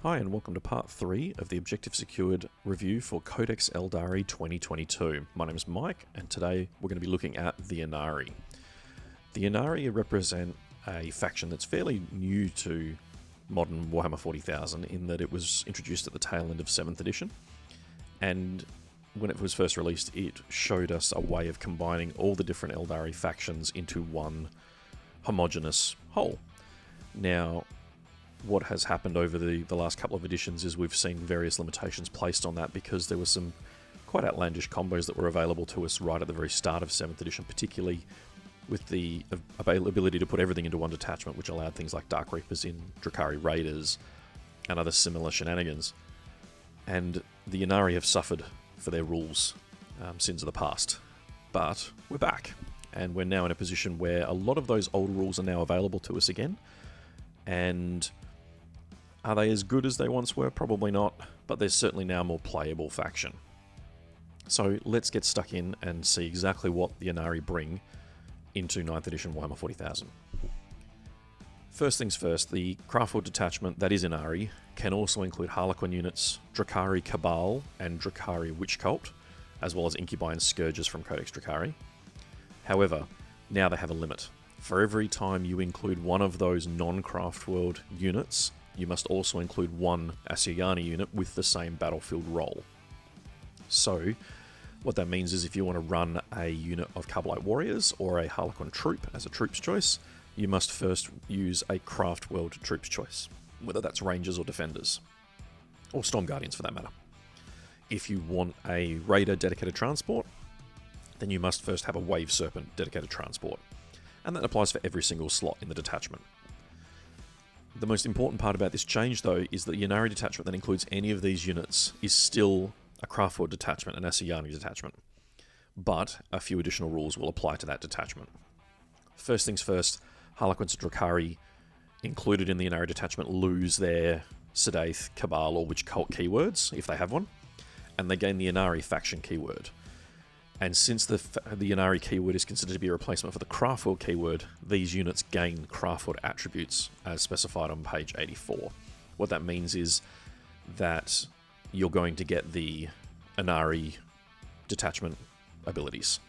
Hi and welcome to part 3 of the Objective Secured review for Codex Aeldari 2022. My name is Mike and today we're going to be looking at the Ynnari. The Ynnari represent a faction that's fairly new to modern Warhammer 40,000 in that it was introduced at the tail end of 7th edition, and when it was first released it showed us a way of combining all the different Aeldari factions into one homogeneous whole. Now, what has happened over the last couple of editions is we've seen various limitations placed on that because there were some quite outlandish combos that were available to us right at the very start of 7th edition, particularly with the ability to put everything into one detachment, which allowed things like Dark Reapers in Drukhari Raiders and other similar shenanigans. And the Ynnari have suffered for their rules sins of the past. But we're back, and we're now in a position where a lot of those old rules are now available to us again. And are they as good as they once were? Probably not, but there's certainly now a more playable faction. So let's get stuck in and see exactly what the Ynnari bring into 9th edition Warhammer 40,000. First things first, the Craftworld detachment that is Ynnari can also include Harlequin units, Drukhari Cabal and Drukhari Witch Cult, as well as Incubi and Scourges from Codex Drukhari. However, now they have a limit. For every time you include one of those non-Craftworld units, you must also include one Asuryani unit with the same battlefield role. So, what that means is if you want to run a unit of Carbolite Warriors or a Harlequin troop as a troop's choice, you must first use a Craftworld troop's choice, whether that's Rangers or Defenders, or Storm Guardians for that matter. If you want a Raider dedicated transport, then you must first have a Wave Serpent dedicated transport, and that applies for every single slot in the detachment. The most important part about this change, though, is that the Ynnari detachment that includes any of these units is still a Craftworld detachment, an Asuryani detachment, but a few additional rules will apply to that detachment. First things first, Harlequins and Drukhari included in the Ynnari detachment lose their Sedaith, Cabal, or Witch Cult keywords, if they have one, and they gain the Ynnari faction keyword. And since the Ynnari keyword is considered to be a replacement for the Craftworld keyword, these units gain Craftworld attributes as specified on page 84. What that means is that you're going to get the Ynnari detachment abilities,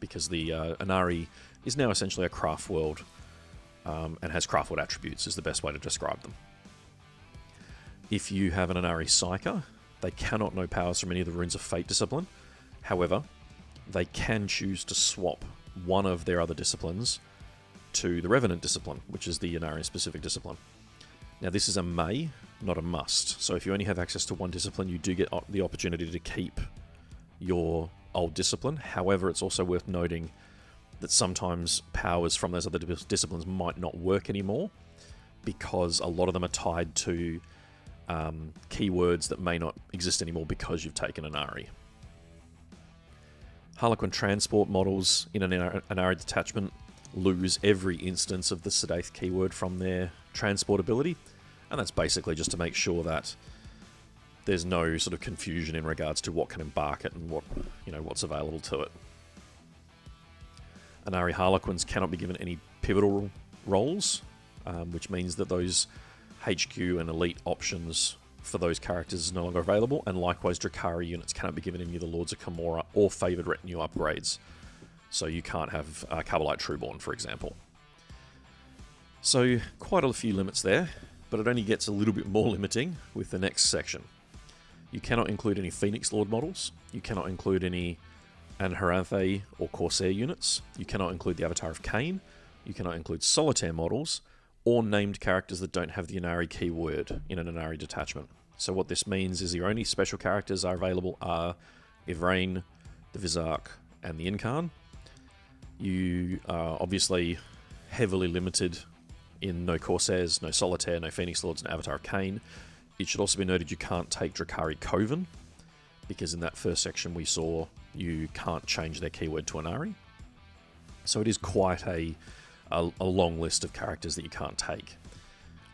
because the Ynnari is now essentially a Craftworld and has Craftworld attributes is the best way to describe them. If you have an Ynnari Psyker, they cannot know powers from any of the Runes of Fate discipline. However, they can choose to swap one of their other disciplines to the Revenant Discipline, which is the Ynnari specific discipline. Now this is a may, not a must, so if you only have access to one discipline, you do get the opportunity to keep your old discipline. However, it's also worth noting that sometimes powers from those other disciplines might not work anymore, because a lot of them are tied to keywords that may not exist anymore because you've taken an Ynnari. Harlequin transport models in an Ynnari detachment lose every instance of the Sedaith keyword from their transport ability, and that's basically just to make sure that there's no sort of confusion in regards to what can embark it and what's available to it. Ynnari Harlequins cannot be given any pivotal roles, which means that those HQ and elite options for those characters is no longer available, and likewise Drukhari units cannot be given any of the Lords of Camorra or favoured retinue upgrades. So you can't have Carbolite Trueborn, for example. So quite a few limits there, but it only gets a little bit more limiting with the next section. You cannot include any Phoenix Lord models, you cannot include any Anharanthe or Corsair units, you cannot include the Avatar of Cain, you cannot include Solitaire models, or named characters that don't have the Ynnari keyword in an Ynnari detachment. So what this means is your only special characters are available are Ivrain, the Vizark, and the Incarn. You are obviously heavily limited in no Corsairs, no Solitaire, no Phoenix Lords, and Avatar of Cain. It should also be noted you can't take Drukhari Coven, because in that first section we saw you can't change their keyword to Ynnari. So it is quite a long list of characters that you can't take.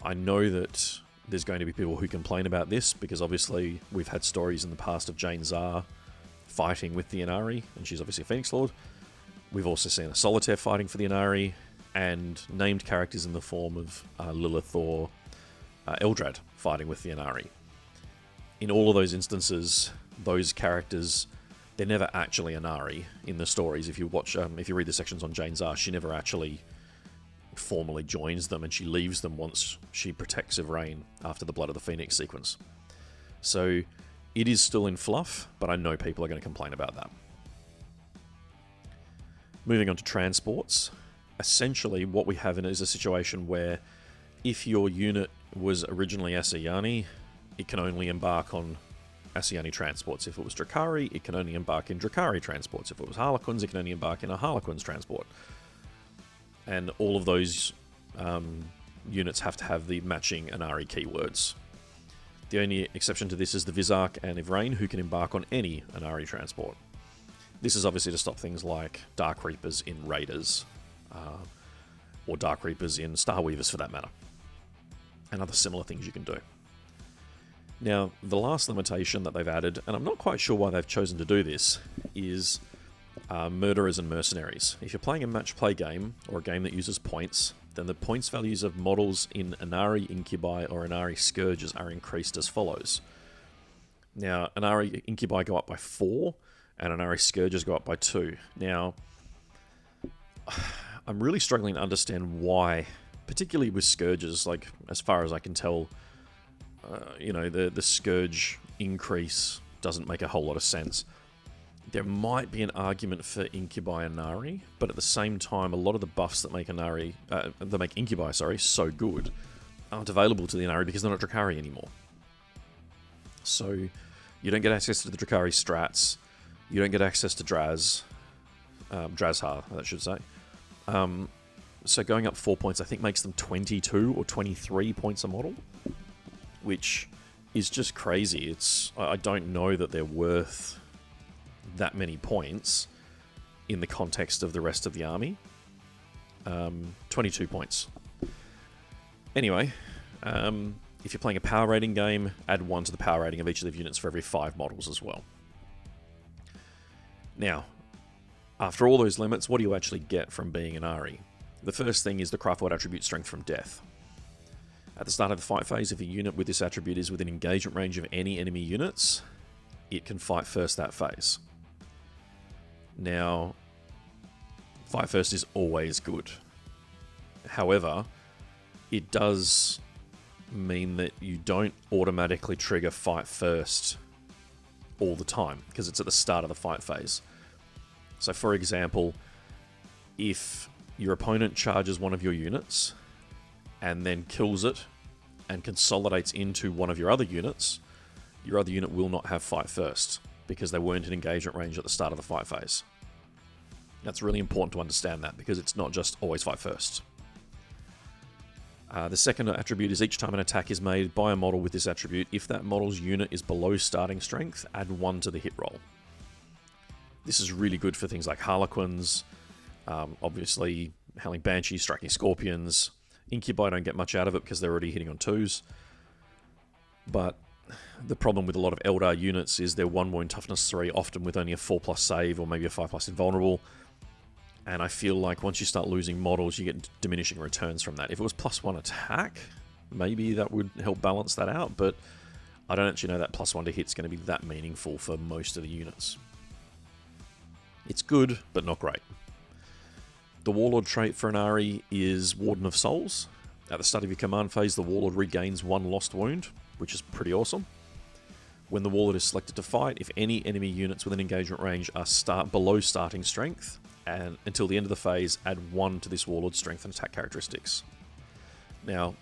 I know that there's going to be people who complain about this, because obviously we've had stories in the past of Jane Zar fighting with the Ynnari, and she's obviously a Phoenix Lord. We've also seen a Solitaire fighting for the Ynnari, and named characters in the form of Lilith or Eldrad fighting with the Ynnari. In all of those instances, those characters, they're never actually Ynnari in the stories. If you watch, if you read the sections on Jane's Arc, she never actually formally joins them, and she leaves them once she protects Yvraine after the Blood of the Phoenix sequence. So it is still in fluff, but I know people are going to complain about that. Moving on to transports. Essentially, what we have is a situation where if your unit was originally Asciani, it can only embark on Asciani transports. If it was Drakari, it can only embark in Drakari transports. If it was Harlequins, it can only embark in a Harlequins transport. And all of those units have to have the matching Ynnari keywords. The only exception to this is the Vizark and Yvraine, who can embark on any Ynnari transport. This is obviously to stop things like Dark Reapers in Raiders, or Dark Reapers in Starweavers for that matter, and other similar things you can do. Now, the last limitation that they've added, and I'm not quite sure why they've chosen to do this, is Murderers and Mercenaries. If you're playing a match play game, or a game that uses points, then the points values of models in Ynnari Incubi or Ynnari Scourges are increased as follows. Now, Ynnari Incubi go up by 4, and Ynnari Scourges go up by 2. Now, I'm really struggling to understand why, particularly with Scourges. Like, as far as I can tell, the Scourge increase doesn't make a whole lot of sense. There might be an argument for Incubi Ynnari, but at the same time, a lot of the buffs that make Incubi so good aren't available to the Ynnari because they're not Drakari anymore. So you don't get access to the Drakari strats, you don't get access to Drazhar, I should say. So going up 4 points, I think, makes them 22 or 23 points a model, which is just crazy. I don't know that they're worth that many points in the context of the rest of the army. 22 points. Anyway, if you're playing a power rating game, add 1 to the power rating of each of the units for every 5 models as well. Now, after all those limits, what do you actually get from being an Ynnari? The first thing is the Craftworld attribute Strength from Death. At the start of the fight phase, if a unit with this attribute is within engagement range of any enemy units, it can fight first that phase. Now, fight first is always good. However, it does mean that you don't automatically trigger fight first all the time, because it's at the start of the fight phase. So for example, if your opponent charges one of your units and then kills it and consolidates into one of your other units, your other unit will not have fight first because they weren't in engagement range at the start of the fight phase. That's really important to understand that, because it's not just always fight first. The second attribute is each time an attack is made by a model with this attribute, if that model's unit is below starting strength, add 1 to the hit roll. This is really good for things like Harlequins, obviously Howling Banshees, Striking Scorpions. Incubi don't get much out of it because they're already hitting on 2s. But the problem with a lot of Eldar units is they're 1 wound toughness 3, often with only a 4+ save or maybe a 5+ invulnerable. And I feel like once you start losing models, you get diminishing returns from that. If it was +1 attack, maybe that would help balance that out, but I don't actually know that +1 to hit is going to be that meaningful for most of the units. It's good, but not great. The Warlord trait for Ynnari is Warden of Souls. At the start of your command phase, the Warlord regains 1 lost wound, which is pretty awesome. When the Warlord is selected to fight, if any enemy units within engagement range are below starting strength, and until the end of the phase, add 1 to this Warlord's strength and attack characteristics. Now,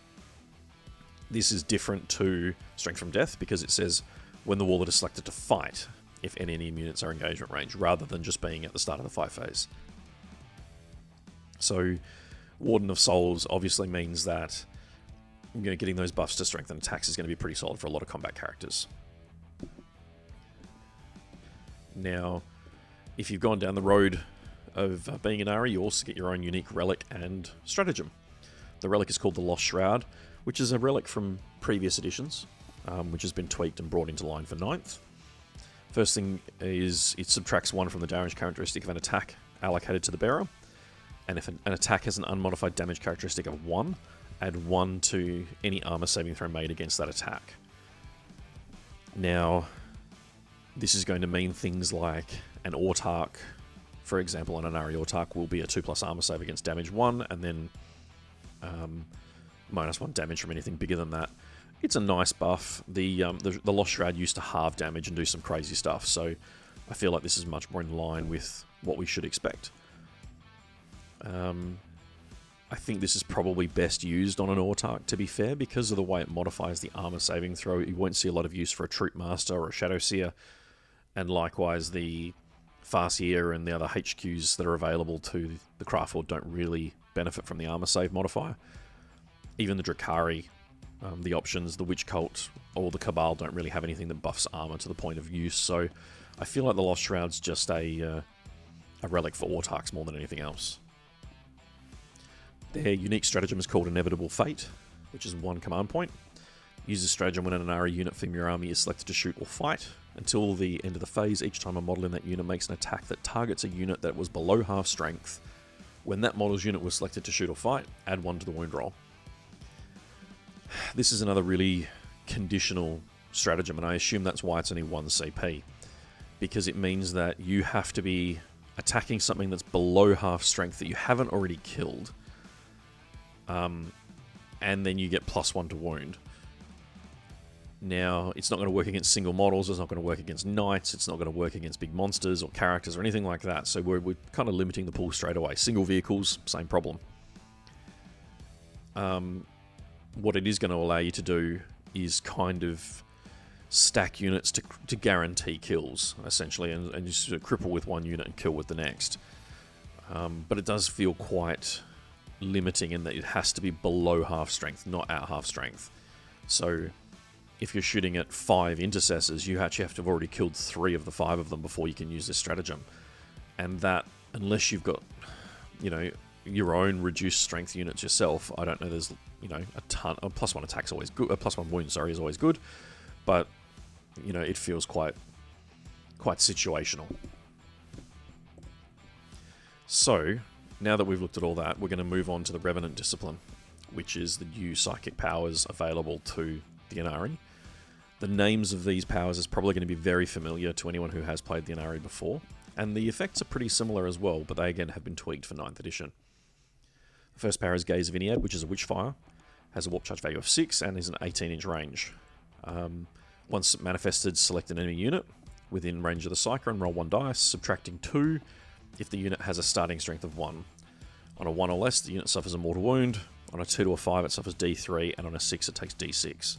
this is different to Strength from Death because it says when the Warlord is selected to fight, if any enemy units are engagement range, rather than just being at the start of the fight phase. So, Warden of Souls obviously means that getting those buffs to strength and attacks is going to be pretty solid for a lot of combat characters. Now, if you've gone down the road of being an Ynnari, you also get your own unique relic and stratagem. The relic is called the Lost Shroud, which is a relic from previous editions, which has been tweaked and brought into line for 9th. First thing is it subtracts 1 from the damage characteristic of an attack allocated to the bearer, and if an attack has an unmodified damage characteristic of 1, add 1 to any armor saving throw made against that attack. Now, this is going to mean things like an Autarch, for example, an Ynnari Autarch will be a 2+ armor save against damage 1, and then -1 damage from anything bigger than that. It's a nice buff. The Lost Shroud used to halve damage and do some crazy stuff, so I feel like this is much more in line with what we should expect. I think this is probably best used on an Autarch, to be fair, because of the way it modifies the armor saving throw. You won't see a lot of use for a Troop Master or a Shadow Seer, and likewise the Farseer and the other HQs that are available to the Craftforge don't really benefit from the armor save modifier. Even the Drakari, the options, the Witch Cult, or the Cabal don't really have anything that buffs armor to the point of use, so I feel like the Lost Shroud's just a relic for Autarchs more than anything else. Their unique stratagem is called Inevitable Fate, which is 1 command point. Use this stratagem when an Ynnari unit from your army is selected to shoot or fight. Until the end of the phase, each time a model in that unit makes an attack that targets a unit that was below half strength, when that model's unit was selected to shoot or fight, add 1 to the wound roll. This is another really conditional stratagem, and I assume that's why it's only 1 CP, because it means that you have to be attacking something that's below half strength that you haven't already killed, and then you get +1 to wound. Now, it's not going to work against single models, it's not going to work against knights, it's not going to work against big monsters or characters or anything like that, so we're kind of limiting the pool straight away. Single vehicles, same problem. What it is going to allow you to do is kind of stack units to guarantee kills, essentially, and just sort of cripple with one unit and kill with the next. But it does feel quite limiting in that it has to be below half strength, not at half strength. So if you're shooting at 5 intercessors, you actually have to have already killed 3 of the 5 of them before you can use this stratagem. And that, unless you've got, your own reduced strength units yourself, I don't know, there's, a ton. A +1 attack's always good. A +1 wound, is always good. But, it feels quite situational. So, now that we've looked at all that, we're going to move on to the Revenant Discipline, which is the new psychic powers available to the Ynnari. The names of these powers is probably going to be very familiar to anyone who has played the Ynnari before, and the effects are pretty similar as well, but they again have been tweaked for 9th edition. The first power is Gaze of Ynnead, which is a Witchfire, has a warp charge value of 6, and is an 18-inch range. Once manifested, select an enemy unit within range of the Psyker and roll 1 dice, subtracting 2 if the unit has a starting strength of 1. On a 1 or less, the unit suffers a mortal wound. On a 2 to a 5, it suffers D3, and on a 6, it takes D6.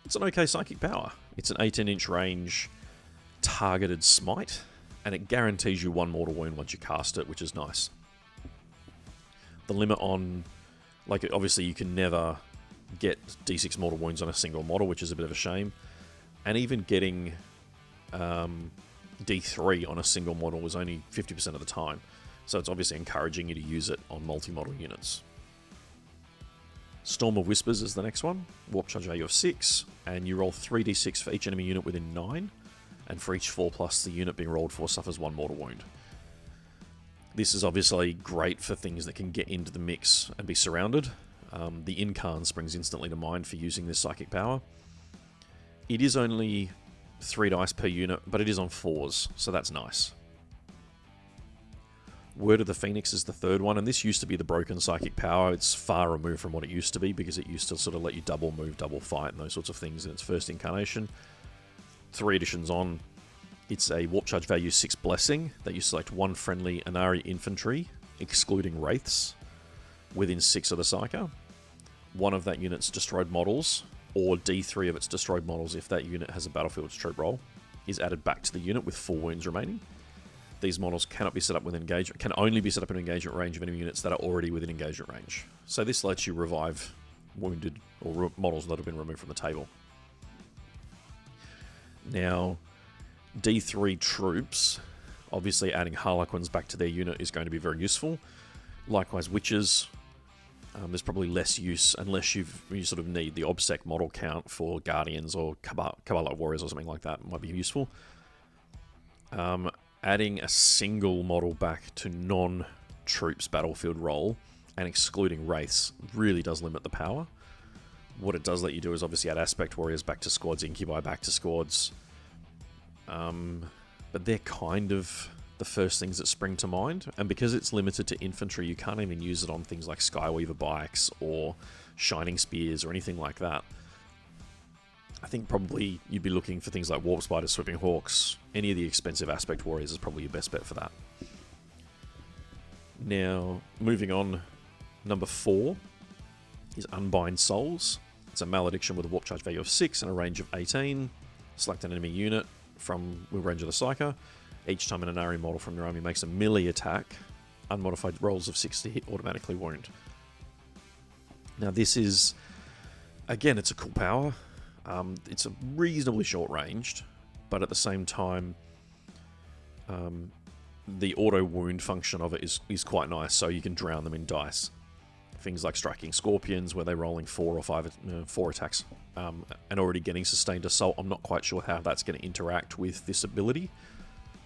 It's an okay psychic power. It's an 18-inch range targeted smite, and it guarantees you 1 mortal wound once you cast it, which is nice. The limit on, obviously you can never get D6 mortal wounds on a single model, which is a bit of a shame, and even getting D3 on a single model was only 50% of the time, so it's obviously encouraging you to use it on multi-model units. Storm of Whispers is the next one, warp charge value of 6, and you roll 3d6 for each enemy unit within 9, and for each 4+, the unit being rolled for suffers 1 mortal wound. This is obviously great for things that can get into the mix and be surrounded. The Incarn springs instantly to mind for using this psychic power. It is only 3 dice per unit, but it is on 4s, so that's nice. Word of the Phoenix is the third one, and this used to be the broken psychic power. It's far removed from what it used to be, because it used to sort of let you double move, double fight, and those sorts of things in its first incarnation. 3 editions on, it's a warp charge value 6 blessing that you select 1 friendly Ynnari infantry, excluding wraiths, within 6 of the Psyker. 1 of that unit's destroyed models, or D3 of its destroyed models if that unit has a battlefield's troop roll, is added back to the unit with 4 wounds remaining. These models cannot be set up with engagement, can only be set up in engagement range of enemy units that are already within engagement range. So this lets you revive wounded or models that have been removed from the table. Now, D3 troops, obviously adding Harlequins back to their unit is going to be very useful. Likewise, Witches, there's probably less use unless you sort of need the OBSEC model count for Guardians or Cabal Warriors or something like that might be useful. Adding a single model back to non-troops battlefield role and excluding wraiths really does limit the power. What it does let you do is obviously add aspect warriors back to squads, incubi back to squads. But they're kind of the first things that spring to mind. And because it's limited to infantry, you can't even use it on things like Skyweaver bikes or Shining Spears or anything like that. I think probably you'd be looking for things like Warp Spiders, Sweeping Hawks. Any of the expensive aspect warriors is probably your best bet for that. Now, moving on, number 4 is Unbind Souls. It's a malediction with a warp charge value of 6 and a range of 18. Select an enemy unit from the range of the Psyker. Each time an Ynnari model from your army makes a melee attack, unmodified rolls of 6 to hit automatically wound. Now this is, again, it's a cool power. It's a reasonably short ranged, but at the same time, the auto wound function of it is quite nice, so you can drown them in dice. Things like striking scorpions, where they're rolling 4 or 5 4 attacks, and already getting sustained assault. I'm not quite sure how that's going to interact with this ability,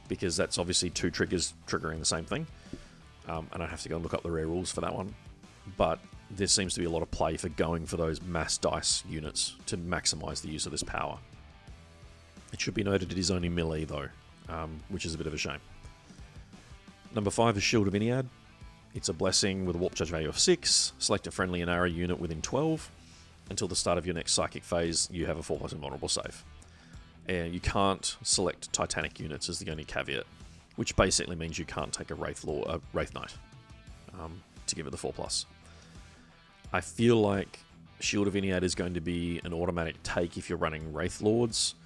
because that's obviously 2 triggers triggering the same thing, and I have to go and look up the rare rules for that one. But there seems to be a lot of play for going for those mass dice units to maximize the use of this power. It should be noted it is only melee though, which is a bit of a shame. Number 5 is Shield of Ynnead. It's a blessing with a warp charge value of 6. Select a friendly Ynnari unit within 12. Until the start of your next psychic phase, you have a 4+ invulnerable save. And you can't select Titanic units as the only caveat, which basically means you can't take a Wraith Knight to give it the 4+. I feel like Shield of Ynnead is going to be an automatic take if you're running Wraith Lords.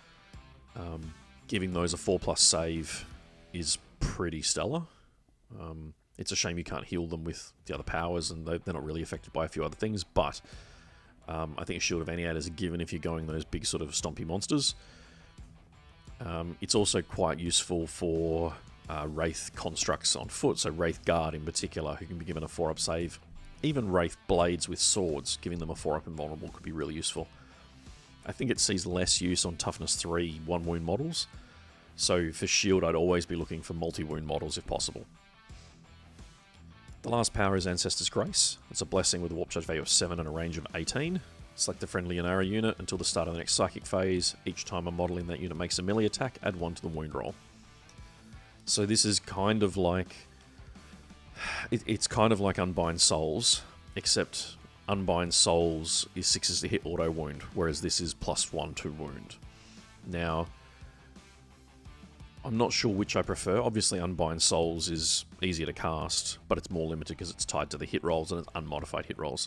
Giving those a 4+ save is pretty stellar. It's a shame you can't heal them with the other powers, and they're not really affected by a few other things, but I think a Shield of Ynnead is a given if you're going those big sort of stompy monsters. It's also quite useful for Wraith constructs on foot, so Wraith Guard in particular, who can be given a 4+ save. Even Wraith Blades with swords, giving them a 4+ invulnerable could be really useful. I think it sees less use on Toughness 3 1 wound models, so for Shield I'd always be looking for multi-wound models if possible. The last power is Ancestor's Grace. It's a blessing with a warp charge value of 7 and a range of 18. Select a friendly Ynnari unit until the start of the next psychic phase. Each time a model in that unit makes a melee attack, add 1 to the wound roll. So this is kind of like... It's kind of like Unbind Souls, except Unbind Souls is 6s to hit auto wound, whereas this is +1 to wound. Now, I'm not sure which I prefer. Obviously, Unbind Souls is easier to cast, but it's more limited because it's tied to the hit rolls and it's unmodified hit rolls.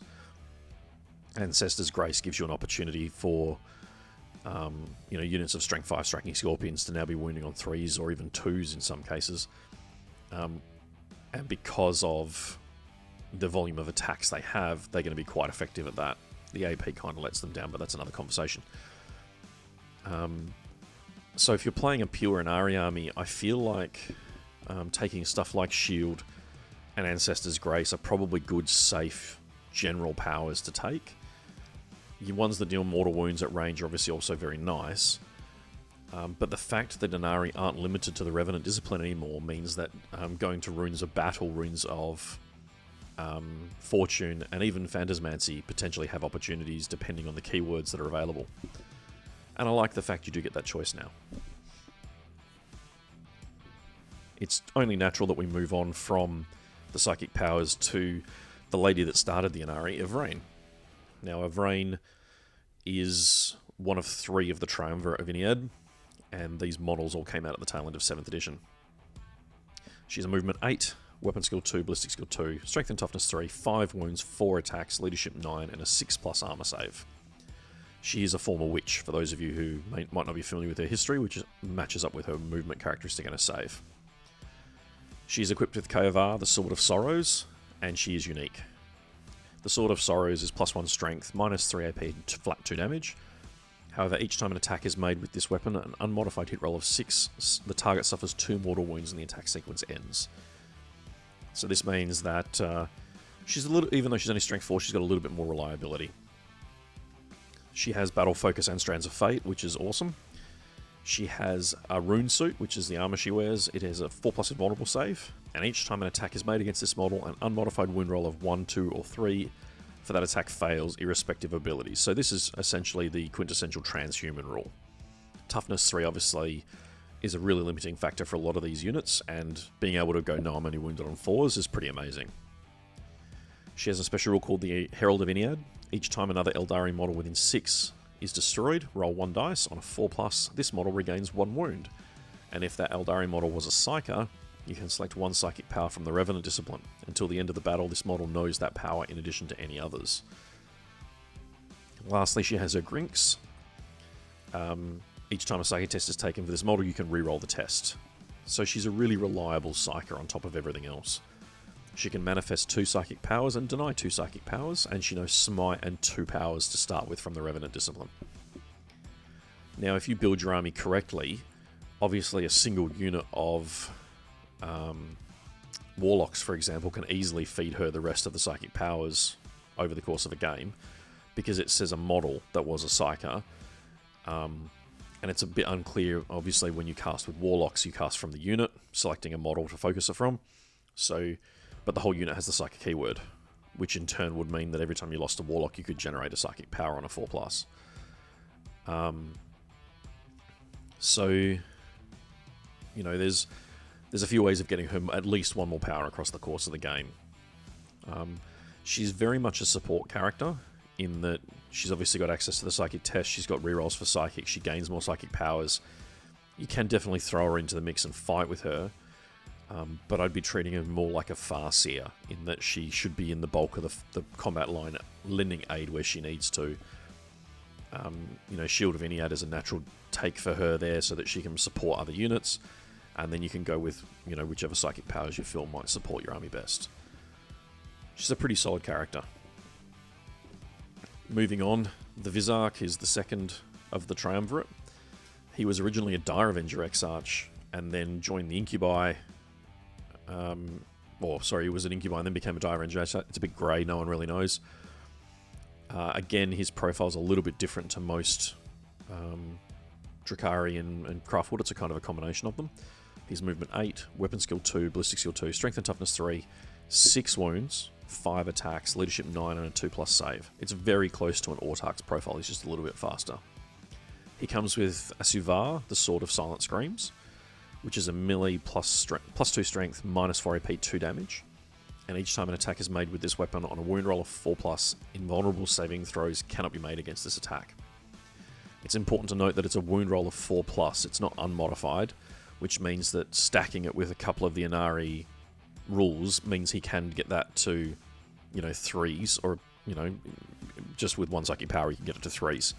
Ancestor's Grace gives you an opportunity for units of Strength 5 striking scorpions to now be wounding on 3s or even 2s in some cases. And because of the volume of attacks they have, they're going to be quite effective at that. The AP kind of lets them down, but that's another conversation. So if you're playing a pure Ynnari army, I feel like taking stuff like Shield and Ancestor's Grace are probably good, safe, general powers to take. Your ones that deal mortal wounds at range are obviously also very nice. But the fact that Ynnari aren't limited to the Revenant Discipline anymore means that going to Runes of Battle, Runes of Fortune, and even Phantasmancy potentially have opportunities depending on the keywords that are available. And I like the fact you do get that choice now. It's only natural that we move on from the psychic powers to the lady that started the Ynnari, Yvraine. Now, Yvraine is one of 3 of the Triumvirate of Ynnead, and these models all came out at the tail end of 7th edition. She's a movement 8, weapon skill 2, ballistic skill 2, strength and toughness 3, 5 wounds, 4 attacks, leadership 9, and a 6+ armor save. She is a former witch, for those of you who might not be familiar with her history, which matches up with her movement characteristic and a save. She is equipped with Kaevar, the Sword of Sorrows, and she is unique. The Sword of Sorrows is +1 strength, -3 AP, flat 2 damage. However, each time an attack is made with this weapon, an unmodified hit roll of 6, the target suffers 2 mortal wounds and the attack sequence ends. So this means that she's a little, even though she's only strength 4, she's got a little bit more reliability. She has Battle Focus and Strands of Fate, which is awesome. She has a Rune Suit, which is the armor she wears. It has a 4+ invulnerable save. And each time an attack is made against this model, an unmodified wound roll of 1, 2, or 3 for that attack fails, irrespective of abilities. So this is essentially the quintessential transhuman rule. Toughness 3 obviously is a really limiting factor for a lot of these units, and being able to go no, I'm only wounded on 4s is pretty amazing. She has a special rule called the Herald of Ynnead. Each time another Aeldari model within 6 is destroyed, roll 1 dice. On a 4+, this model regains 1 wound. And if that Aeldari model was a Psyker, you can select 1 psychic power from the Revenant Discipline. Until the end of the battle, this model knows that power in addition to any others. Lastly, she has her Grinks. Each time a psychic test is taken for this model, you can re-roll the test. So she's a really reliable Psyker on top of everything else. She can manifest 2 psychic powers and deny 2 psychic powers, and she knows Smite and 2 powers to start with from the Revenant Discipline. Now, if you build your army correctly, obviously a single unit of Warlocks, for example, can easily feed her the rest of the psychic powers over the course of a game, because it says a model that was a Psyker. And it's a bit unclear, obviously, when you cast with Warlocks, you cast from the unit, selecting a model to focus it from. So, but the whole unit has the Psychic keyword, which in turn would mean that every time you lost a Warlock, you could generate a Psychic power on a 4+. So, you know, there's a few ways of getting her at least 1 more power across the course of the game. She's very much a support character, in that she's obviously got access to the Psychic test, she's got rerolls for Psychic, she gains more Psychic powers. You can definitely throw her into the mix and fight with her, but I'd be treating her more like a Farseer, in that she should be in the bulk of the combat line, lending aid where she needs to. You know, Shield of Ynnead is a natural take for her there, so that she can support other units, and then you can go with, you know, whichever Psychic powers you feel might support your army best. She's a pretty solid character. Moving on, the Vizarch is the second of the Triumvirate. He was originally a Dire Avenger Exarch, and then joined the Incubi. He was an Incubi and then became a Dire Avenger Exarch. It's a bit grey, no one really knows. Again, his profile's a little bit different to most Drakari and Craftwood. It's a kind of a combination of them. He's movement 8, weapon skill 2, ballistic skill 2, strength and toughness 3, 6 wounds, 5 attacks, leadership 9, and a 2+ save. It's very close to an Autarch's profile, he's just a little bit faster. He comes with Asuvar, the Sword of Silent Screams, which is a melee plus 2 strength, minus 4 AP, 2 damage. And each time an attack is made with this weapon on a wound roll of 4+, invulnerable saving throws cannot be made against this attack. It's important to note that it's a wound roll of 4+, it's not unmodified, which means that stacking it with a couple of the Ynnari rules means he can get that to, you know, 3s, or, you know, just with 1 psychic power he can get it to 3s.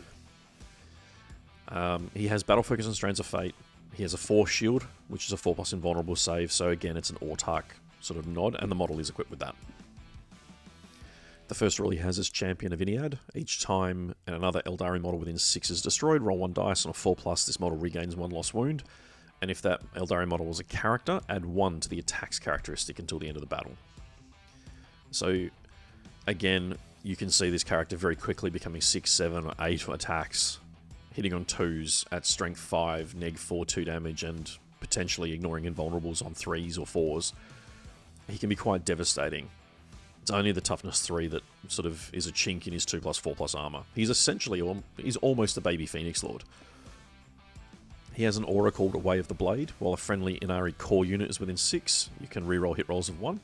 He has Battle Focus and Strands of Fate. He has a Force Shield, which is a 4+ invulnerable save, so again it's an Autarch sort of nod, and the model is equipped with that. The first rule he has is Champion of Ynnead. Each time another Aeldari model within 6 is destroyed, roll 1 dice. On a 4+, this model regains 1 lost wound. And if that Aeldari model was a character, add 1 to the attack's characteristic until the end of the battle. So, again, you can see this character very quickly becoming 6, 7, or 8 attacks, hitting on 2s at strength 5, neg 4, 2 damage, and potentially ignoring invulnerables on 3s or 4s. He can be quite devastating. It's only the toughness 3 that sort of is a chink in his 2+, 4+ armor. He's essentially, he's almost a baby Phoenix Lord. He has an aura called a Way of the Blade. While a friendly Ynnari core unit is within 6, you can reroll hit rolls of 1.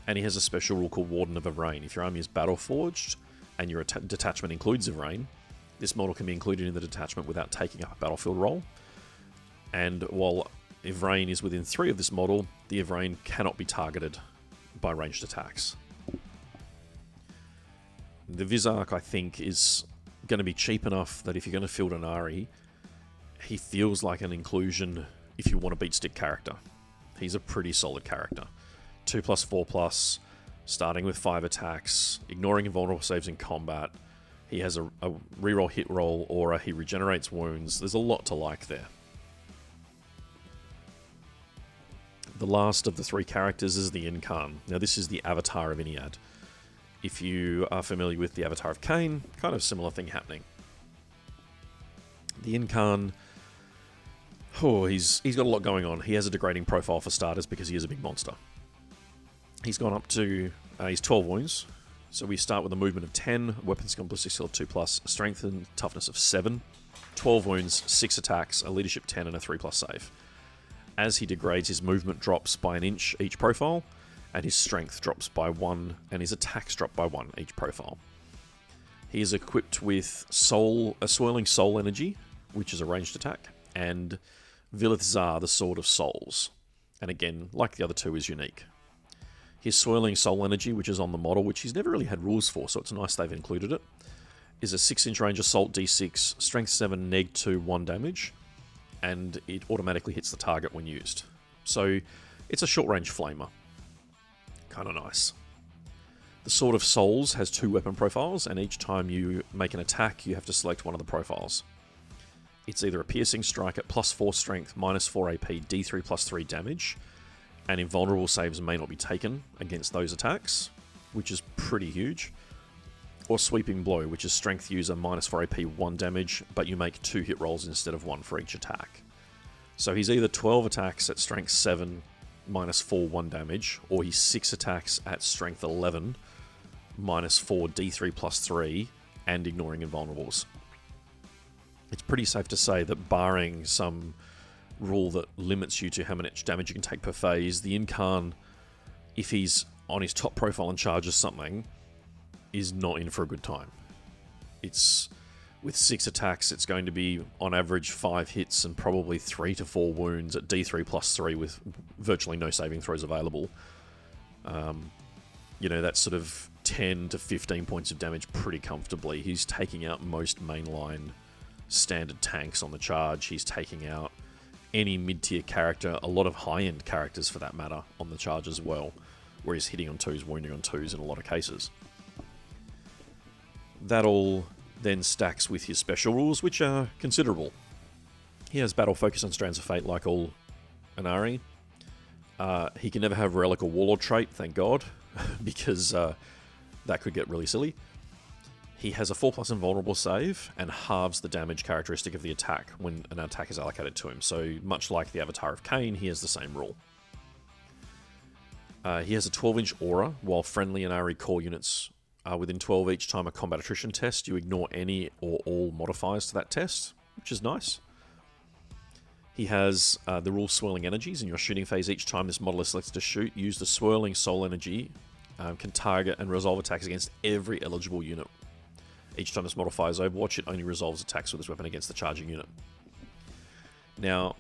And he has a special rule called Warden of Yvraine. If your army is battle forged, and your detachment includes Yvraine, this model can be included in the detachment without taking up a battlefield roll. And while Yvraine is within 3 of this model, the Yvraine cannot be targeted by ranged attacks. The Vizarch, I think, is going to be cheap enough that if you're going to field Ynnari, he feels like an inclusion if you want to beat stick character. He's a pretty solid character. 2+, 4+, starting with 5 attacks, ignoring invulnerable saves in combat. He has a reroll hit roll aura, he regenerates wounds. There's a lot to like there. The last of the 3 characters is the Incarn. Now this is the avatar of Ynnead. If you are familiar with the avatar of Cain, kind of similar thing happening. The Incarn Oh, he's got a lot going on. He has a degrading profile for starters because he is a big monster. He's gone up to... he's 12 wounds. So we start with a movement of 10, weapon skill and ballistic skill of 2+, strength and toughness of 7, 12 wounds, 6 attacks, a leadership 10, and a 3+ save. As he degrades, his movement drops by an inch each profile, and his strength drops by 1, and his attacks drop by 1 each profile. He is equipped with a Swirling Soul Energy, which is a ranged attack, and Vilith Zar, the Sword of Souls. And again, like the other two, is unique. His Swirling Soul Energy, which is on the model, which he's never really had rules for, so it's nice they've included it, is a 6-inch range assault d6, strength 7, neg 2, 1 damage, and it automatically hits the target when used. So it's a short-range flamer. Kind of nice. The Sword of Souls has 2 weapon profiles, and each time you make an attack, you have to select one of the profiles. It's either a piercing strike at +4 strength, -4 AP, d3 +3 damage, and invulnerable saves may not be taken against those attacks, which is pretty huge, or Sweeping Blow, which is strength user, -4 AP, 1 damage, but you make 2 hit rolls instead of 1 for each attack. So he's either 12 attacks at strength 7, -4, 1 damage, or he's 6 attacks at strength 11, -4, d3 +3, and ignoring invulnerables. It's pretty safe to say that barring some rule that limits you to how much damage you can take per phase, the Incarn, if he's on his top profile and charges something, is not in for a good time. It's with 6 attacks, it's going to be on average 5 hits and probably 3 to 4 wounds at d3 +3 with virtually no saving throws available. That's sort of 10 to 15 points of damage pretty comfortably. He's taking out most mainline standard tanks on the charge. He's taking out any mid-tier character, a lot of high-end characters for that matter, on the charge as well, where he's hitting on 2s, wounding on 2s in a lot of cases. That all then stacks with his special rules, which are considerable. He has battle focus on Strands of Fate like all Ynnari. He can never have Relic or Warlord trait, thank God, because that could get really silly. He has a 4+ invulnerable save and halves the damage characteristic of the attack when an attack is allocated to him. So much like the Avatar of Cain, he has the same rule. He has a 12-inch aura. While friendly Ynnari core units are within 12 each time a combat attrition test, you ignore any or all modifiers to that test, which is nice. He has the rule Swirling Energies. In your shooting phase, each time this model is selected to shoot, use the Swirling Soul Energy. Can target and resolve attacks against every eligible unit. Each time this model fires Overwatch, it only resolves attacks with this weapon against the charging unit. Now,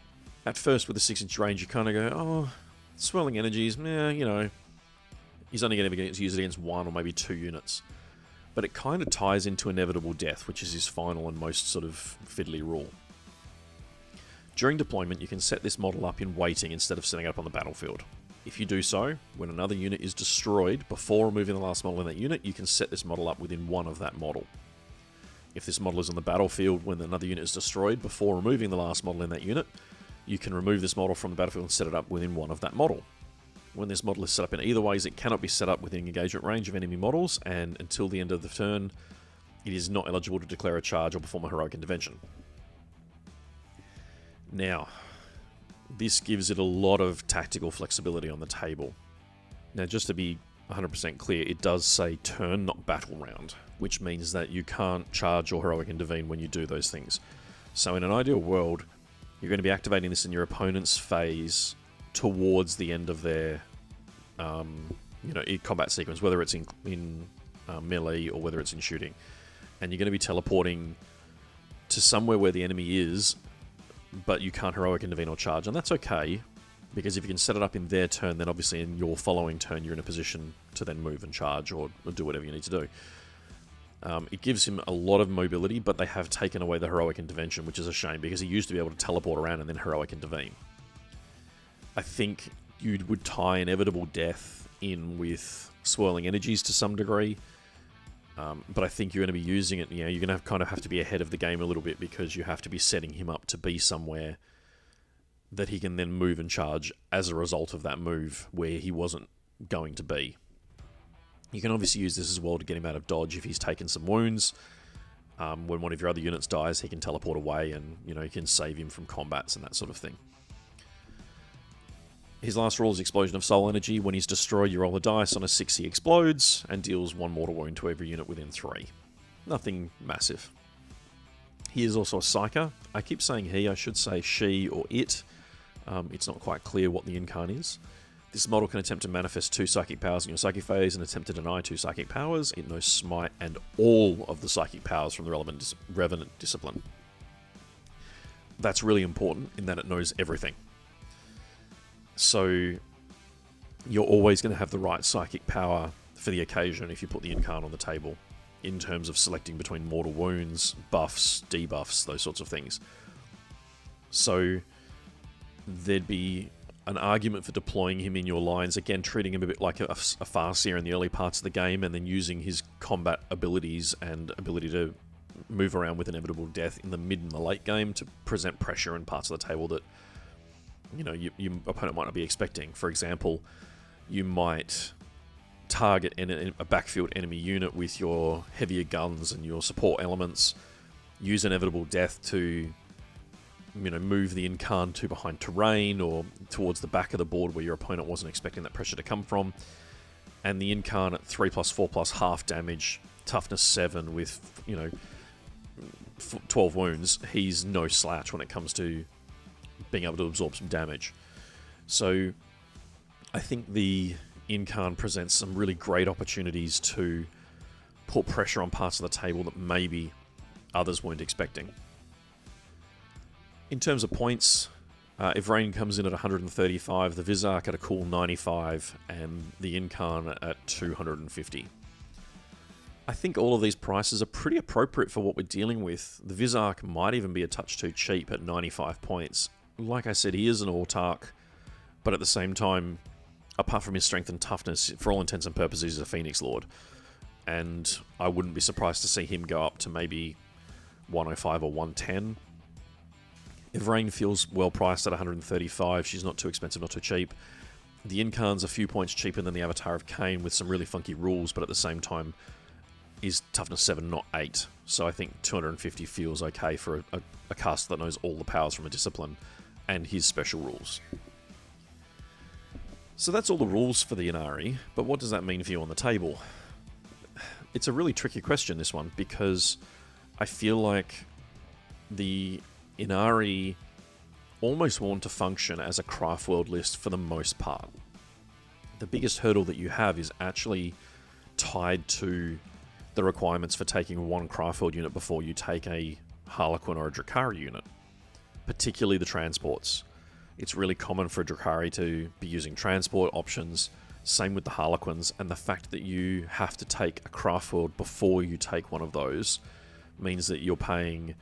at first with the 6-inch range, you kind of go, oh, Swirling Energies, he's only going to use it against 1 or maybe 2 units. But it kind of ties into Inevitable Death, which is his final and most sort of fiddly rule. During deployment, you can set this model up in waiting instead of setting it up on the battlefield. If you do so, when another unit is destroyed, before removing the last model in that unit, you can set this model up within 1 of that model. If this model is on the battlefield when another unit is destroyed, before removing the last model in that unit, you can remove this model from the battlefield and set it up within 1 of that model. When this model is set up in either ways, it cannot be set up within engagement range of enemy models, and until the end of the turn, it is not eligible to declare a charge or perform a heroic intervention. Now, this gives it a lot of tactical flexibility on the table. Now, just to be 100% clear, it does say turn, not battle round, which means that you can't charge or heroic intervene when you do those things. So in an ideal world, you're going to be activating this in your opponent's phase towards the end of their combat sequence, whether it's in melee or whether it's in shooting. And you're going to be teleporting to somewhere where the enemy is, but you can't heroic intervene or charge, and that's okay, because if you can set it up in their turn, then obviously in your following turn you're in a position to then move and charge or do whatever you need to do. It gives him a lot of mobility, but they have taken away the heroic intervention, which is a shame, because he used to be able to teleport around and then heroic intervene. I think you would tie Inevitable Death in with Swirling Energies to some degree, but I think you're going to be using it, you're going to kind of have to be ahead of the game a little bit, because you have to be setting him up to be somewhere that he can then move and charge as a result of that move where he wasn't going to be. You can obviously use this as well to get him out of dodge if he's taken some wounds, When one of your other units dies, he can teleport away and, you can save him from combats and that sort of thing. His last rule is Explosion of Soul Energy. When he's destroyed, you roll a dice. On a 6, he explodes and deals 1 mortal wound to every unit within 3. Nothing massive. He is also a Psyker. I keep saying he, I should say she or it. It's not quite clear what the Incarn is. This model can attempt to manifest 2 psychic powers in your psychic phase and attempt to deny 2 psychic powers. It knows Smite and all of the psychic powers from the Revenant Discipline. That's really important in that it knows everything. So you're always going to have the right psychic power for the occasion if you put the Incarn on the table, in terms of selecting between mortal wounds, buffs, debuffs, those sorts of things. So there'd be an argument for deploying him in your lines, again treating him a bit like a Farseer in the early parts of the game, and then using his combat abilities and ability to move around with inevitable death in the mid and the late game to present pressure in parts of the table that your opponent might not be expecting. For example, you might target a backfield enemy unit with your heavier guns and your support elements, use inevitable death to move the Incarn to behind terrain or towards the back of the board where your opponent wasn't expecting that pressure to come from, and the Incarn at 3+4+ half damage, toughness 7 with 12 wounds, he's no slouch when it comes to being able to absorb some damage. So I think the Incarn presents some really great opportunities to put pressure on parts of the table that maybe others weren't expecting. In terms of points, if Rain comes in at 135, the Vizark at a cool 95, and the Incarn at 250. I think all of these prices are pretty appropriate for what we're dealing with. The Vizark might even be a touch too cheap at 95 points. Like I said, he is an Autarch, but at the same time, apart from his strength and toughness, for all intents and purposes, he's a Phoenix Lord. And I wouldn't be surprised to see him go up to maybe 105 or 110. If Rain feels well priced at 135, she's not too expensive, not too cheap. The Incarn's a few points cheaper than the Avatar of Cain with some really funky rules, but at the same time, is toughness 7, not 8. So I think 250 feels okay for a caster that knows all the powers from a discipline and his special rules. So that's all the rules for the Ynnari, but what does that mean for you on the table? It's a really tricky question, this one, because I feel like the Ynnari almost want to function as a craft world list for the most part. The biggest hurdle that you have is actually tied to the requirements for taking one craft world unit before you take a Harlequin or a Drukhari unit, particularly the transports. It's really common for a Drukhari to be using transport options, same with the Harlequins, and the fact that you have to take a craft world before you take one of those means that you're paying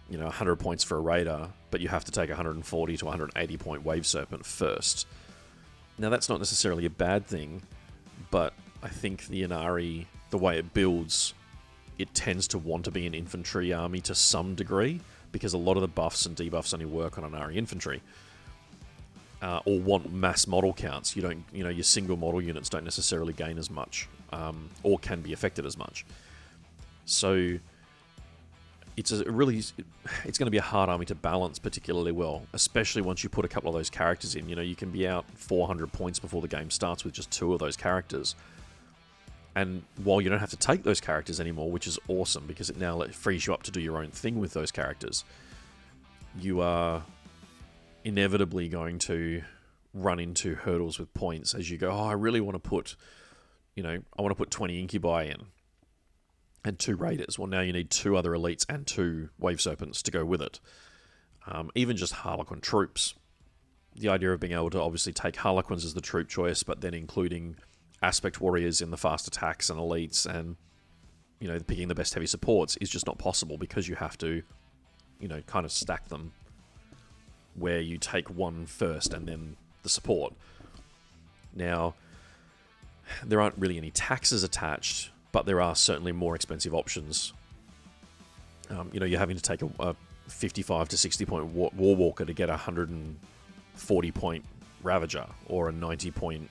100 points for a Raider, but you have to take 140 to 180 point Wave Serpent first. Now that's not necessarily a bad thing, but I think the Ynnari, the way it builds, it tends to want to be an infantry army to some degree, because a lot of the buffs and debuffs only work on Ynnari infantry. Or want mass model counts. You don't, your single model units don't necessarily gain as much, or can be affected as much. So it's going to be a hard army to balance particularly well, especially once you put a couple of those characters in. You can be out 400 points before the game starts with just 2 of those characters. And while you don't have to take those characters anymore, which is awesome because it now frees you up to do your own thing with those characters, you are inevitably going to run into hurdles with points as you go, I really want to put, I want to put 20 Incubi in and 2 Raiders. Well, now you need 2 other elites and 2 Wave Serpents to go with it. Even just Harlequin troops. The idea of being able to obviously take Harlequins as the troop choice, but then including Aspect Warriors in the fast attacks and elites and, picking the best heavy supports is just not possible because you have to, kind of stack them where you take one first and then the support. Now, there aren't really any taxes attached, but there are certainly more expensive options. You're having to take a 55 to 60 point Warwalker to get a 140 point Ravager or a 90 point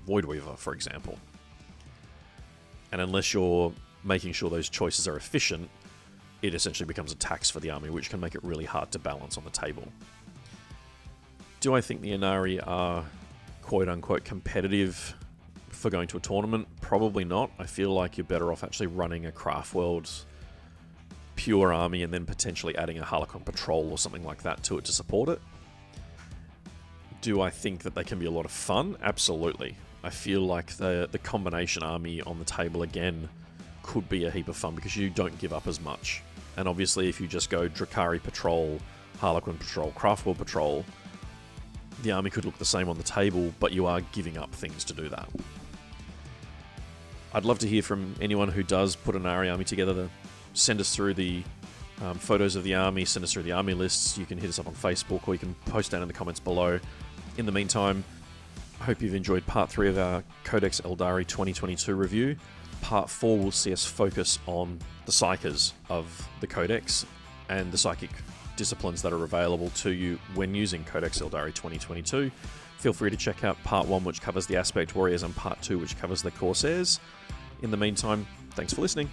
Voidweaver, for example. And unless you're making sure those choices are efficient, it essentially becomes a tax for the army, which can make it really hard to balance on the table. Do I think the Ynnari are quote-unquote competitive for going to a tournament? Probably not. I feel like you're better off actually running a Craftworld's pure army and then potentially adding a Harlequin Patrol or something like that to it to support it. Do I think that they can be a lot of fun? Absolutely. I feel like the combination army on the table again could be a heap of fun because you don't give up as much. And obviously if you just go Drakari Patrol, Harlequin Patrol, Craftworld Patrol, the army could look the same on the table, but you are giving up things to do that. I'd love to hear from anyone who does put an Ynnari army together. To send us through the photos of the army, send us through the army lists. You can hit us up on Facebook, or you can post down in the comments below. In the meantime, I hope you've enjoyed part 3 of our Codex Aeldari 2022 review. Part 4 will see us focus on the psychers of the Codex and the psychic disciplines that are available to you when using Codex Aeldari 2022. Feel free to check out part 1, which covers the Aspect Warriors, and part 2, which covers the Corsairs. In the meantime, thanks for listening.